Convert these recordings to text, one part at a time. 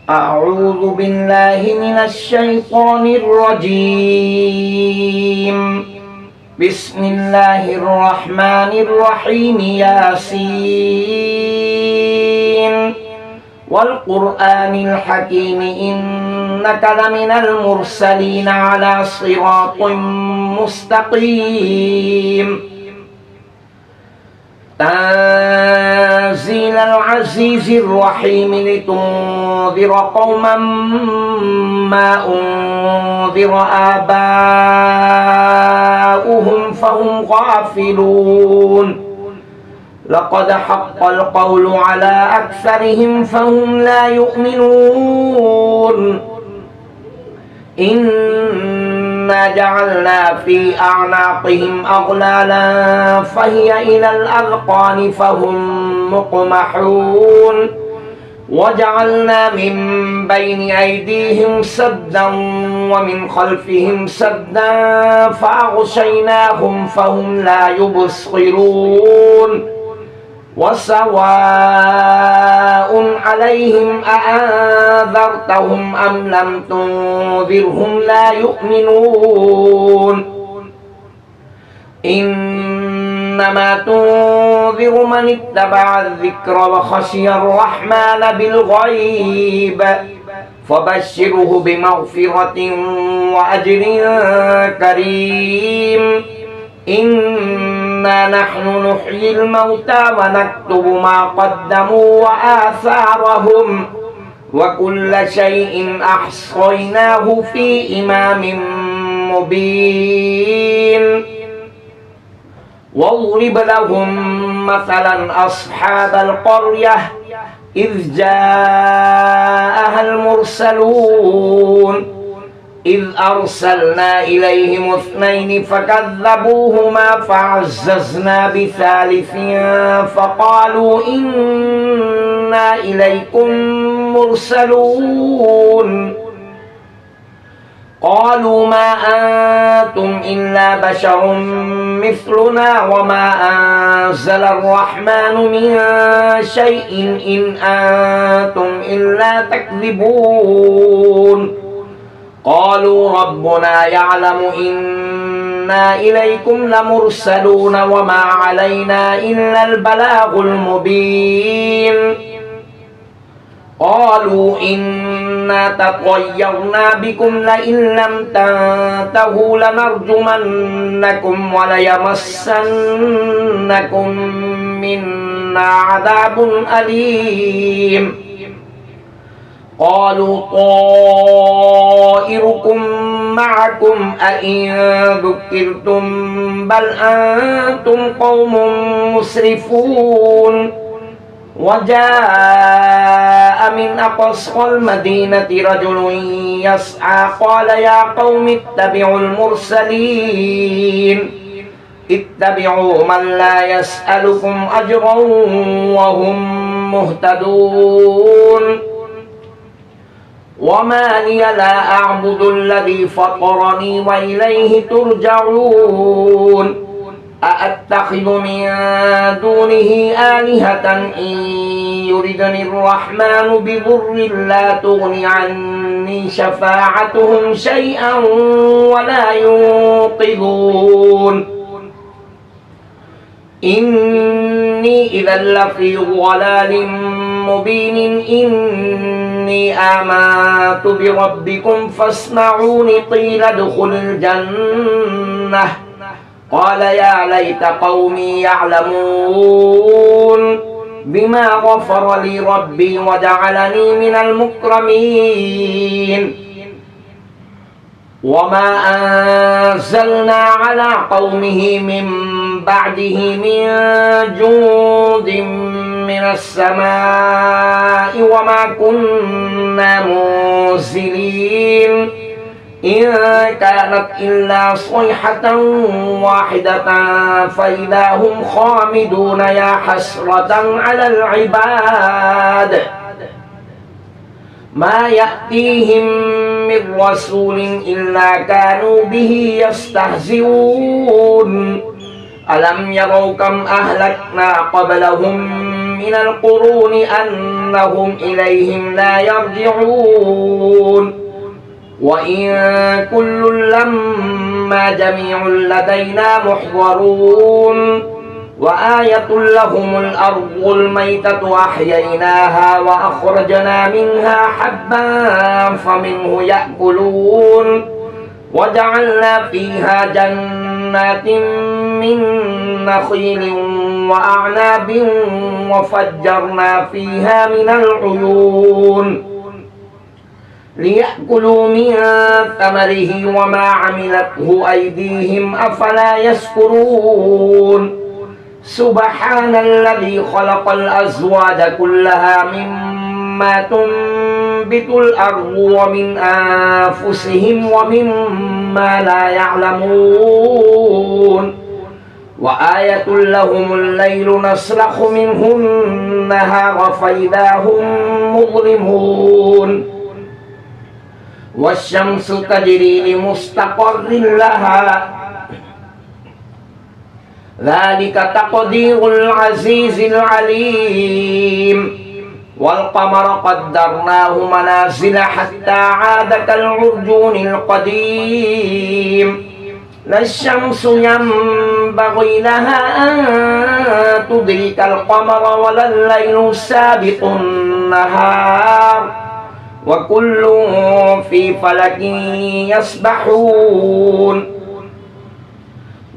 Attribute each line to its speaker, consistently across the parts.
Speaker 1: أعوذ بالله من الشيطان الرجيم. بسم الله الرحمن الرحيم. ياسين والقرآن الحكيم إنك لمن المرسلين على صراط مستقيم. تنزيل العزيز الرحيم لتنذر قوما ما أنذر آباؤهم فهم غافلون. لقد حق القول على أكثرهم فهم لا يؤمنون. إنا جعلنا في أعناقهم أغلالا فهي إلى الأذقان فهم مقمحون. وجعلنا من بين أيديهم سدا ومن خلفهم سدا فأغشيناهم فهم لا يبصرون. وسواء عليهم أأنذرتهم أم لم تنذرهم لا يؤمنون. إنما تنذر من اتبع الذكر وخشي الرحمن بالغيب فبشره بمغفرة وأجر كريم. إنا نحن نحيي الموتى ونكتب ما قدموا وآثارهم وكل شيء أحصيناه في إمام مبين. واضرب لهم مثلا أصحاب القرية إذ جاءها المرسلون إذ أرسلنا إليهم اثنين فكذبوهما فعززنا بثالث فقالوا إنا إليكم مرسلون. قالوا ما أنتم إلا بشر مثلنا وما أنزل الرحمن من شيء إن أنتم إلا تكذبون. قالوا ربنا يعلم إنا إليكم لمرسلون وما علينا إلا البلاغ المبين. قالوا إنا تطيرنا بكم لئن لم تنتهوا لنرجمنكم وليمسنكم منا عذاب أليم. قالوا طائركم معكم أئن ذكرتم بل أنتم قوم مسرفون. وجاء من أقصى المدينة رجل يسعى قال يا قوم اتبعوا المرسلين اتبعوا من لا يسألكم أجرا وهم مهتدون. وما لي لا أعبد الذي فطرني وإليه ترجعون. أأتخذ من دونه آلهة إن يردني الرحمن بضر لا تغني عني شفاعتهم شيئا ولا ينقذون. إني إذا لفي ضلال مبين. إني آمنت بربكم فاسمعون قيل ادخل الجنة. قال يا ليت قومي يعلمون بما غفر لي ربي وجعلني من المكرمين. وما أنزلنا على قومه من بعده من جند من السماء وما كنا منزلين. إن كانت إلا صيحة واحدة فإذا هم خامدون يا حسرة على العباد ما يأتيهم من رسول إلا كانوا به يستهزئون. ألم يروا كم أهلكنا قبلهم من القرون أنهم إليهم لا يرجعون وإن كل لما جميع لدينا محضرون وآية لهم الأرض الميتة أحييناها وأخرجنا منها حبا فمنه يأكلون وجعلنا فيها جنات من نخيل وأعناب وفجرنا فيها من العيون ليأكلوا من ثمره وما عملته أيديهم أفلا يشكرون سبحان الذي خلق الأزواج كلها مما تنبت الأرض ومن أنفسهم ومما لا يعلمون وآية لهم الليل نسلخ منه النهار فإذا هم مظلمون والشمس تجري لمستقر لها ذلك تقدير العزيز العليم والقمر قدرناه منازل حتى عاد كالعرجون القديم لا الشمس ينبغي لها أن تدرك القمر ولا الليل سابق النهار وكل في فلك يسبحون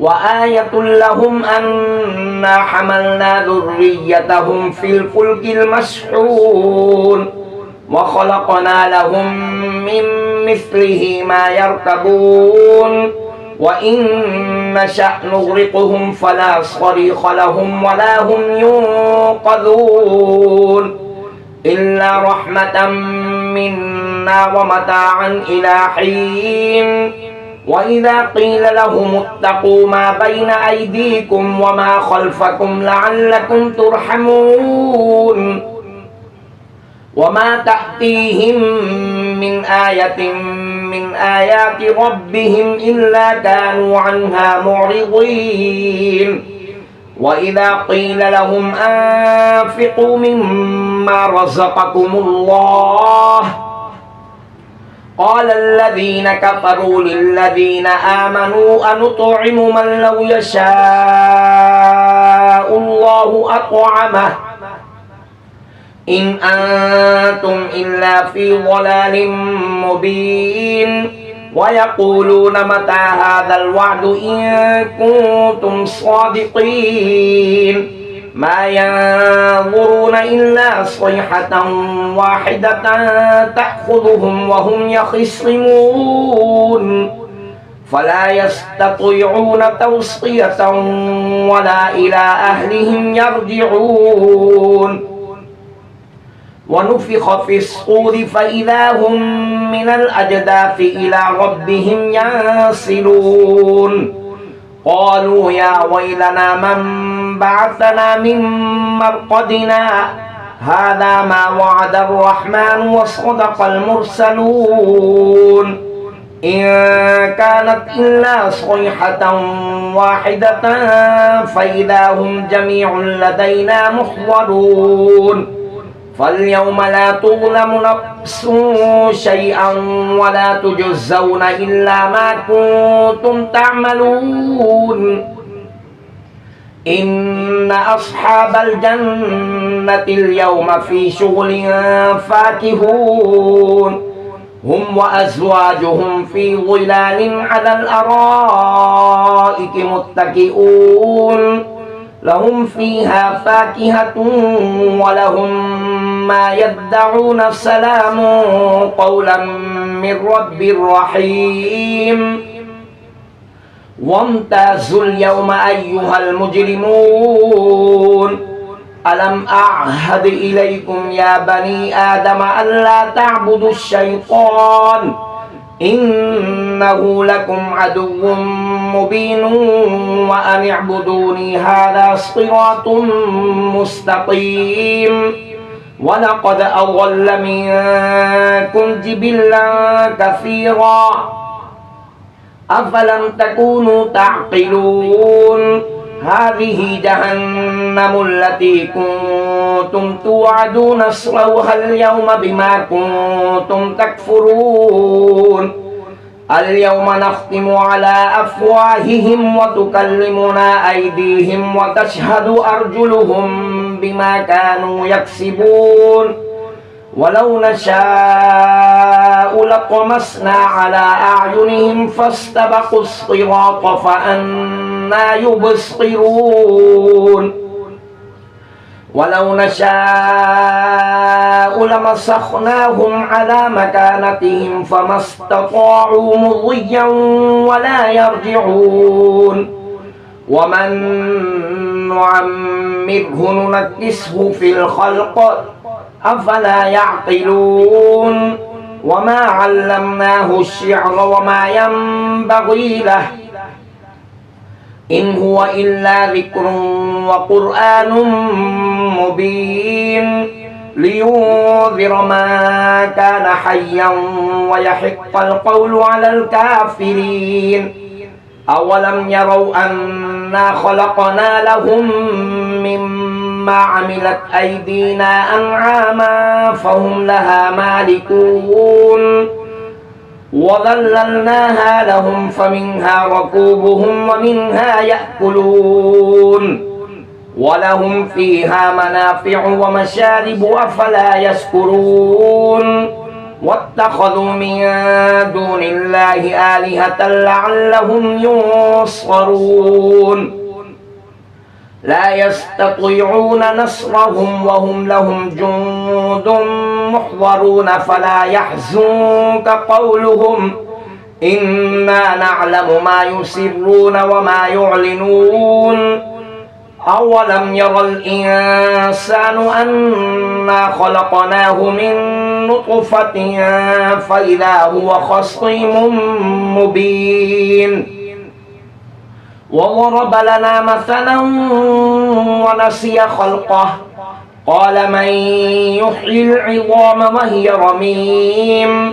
Speaker 1: وآية لهم أنا حملنا ذريتهم في الفلك المشحون وخلقنا لهم من مثله ما يركبون وإن نشأ نغرقهم فلا صريخ لهم ولا هم ينقذون إلا رحمة منا ومتاعا إلى حين وإذا قيل لهم اتقوا ما بين أيديكم وما خلفكم لعلكم ترحمون وما تأتيهم من آية من آيات ربهم إلا كانوا عنها معرضين وإذا قيل لهم أنفقوا مما رزقكم الله قال الذين كفروا للذين آمنوا أنطعم من لو يشاء الله أطعمه إن أنتم إلا في ضلال مبين ويقولون متى هذا الوعد إن كنتم صادقين ما ينظرون إلا صيحة واحدة تأخذهم وهم يخصمون فلا يستطيعون توصية ولا إلى أهلهم يرجعون ونفخ في الصور فإذا هم من الأجداث إلى ربهم ينسلون قالوا يا ويلنا من بعثنا من مرقدنا هذا ما وعد الرحمن وصدق المرسلون إن كانت إلا صيحة واحدة فإذا هم جميع لدينا محضرون فاليوم لا تظلم نفس شيئا ولا تجزون إلا ما كنتم تعملون إن أصحاب الجنة اليوم في شغل فاكهون هم وأزواجهم في ظلال على الأرائك متكئون لهم فيها فاكهة ولهم ما يدعون سلام قولا من رب رحيم وامتازوا اليوم أيها المجرمون ألم أعهد إليكم يا بني آدم ألا تعبدوا الشيطان إنه لكم عدو مبين وأن اعبدوني هذا صراط مستقيم ولقد أضل منكم جبلا كثيرا أفلم تكونوا تعقلون هذه جهنم التي كنتم توعدون اصلوها اليوم بما كنتم تكفرون اليوم نختم على أفواههم وتكلمنا أيديهم وتشهد أرجلهم بما كانوا يكسبون ولو نشاء لطمسنا على أعينهم فاستبقوا الصراط فأنى يبصرون ولو نشاء لمسخناهم على مكانتهم فما استطاعوا مضيا ولا يرجعون ومن نعمره ننكسه في الخلق أفلا يعقلون وما علمناه الشعر وما ينبغي له إن هو إلا ذكر وقرآن مبين لينذر من كان حيا ويحق القول على الكافرين أولم يروا أنا خلقنا لهم مما عملت أيدينا أنعاما فهم لها مالكون وظللناها لهم فمنها ركوبهم ومنها يأكلون ولهم فيها منافع ومشارب أفلا يشكرون واتخذوا من دون الله آلهة لعلهم ينصرون لا يستطيعون نصرهم وهم لهم جند محضرون فلا يحزنك قولهم إنا نعلم ما يسرون وما يعلنون أولم ير الإنسان أنا خلقناه من نطفة فإذا هو خصيم مبين وضرب لنا مثلا ونسي خلقه قال من يحيي العظام وهي رميم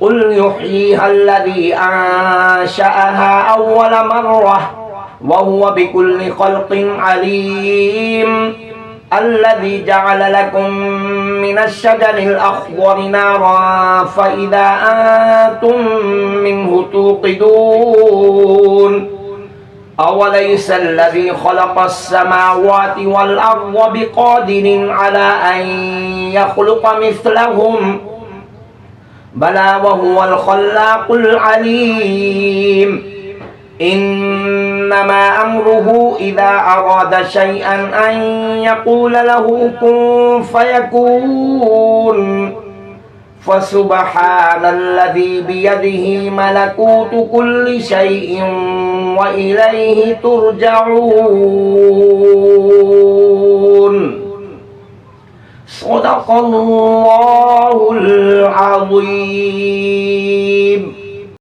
Speaker 1: قل يحييها الذي أنشأها أول مرة وهو بكل خلق عليم الذي جعل لكم من الشجر الأخضر نارا فإذا أنتم منه توقدون أوليس الذي خلق السماوات والأرض بقادر على أن يخلق مثلهم بلى وهو الخلاق العليم إنما أمره إذا أراد شيئا أن يقول له كن فيكون فسبحان الذي بيده ملكوت كل شيء وإليه ترجعون صدق الله العظيم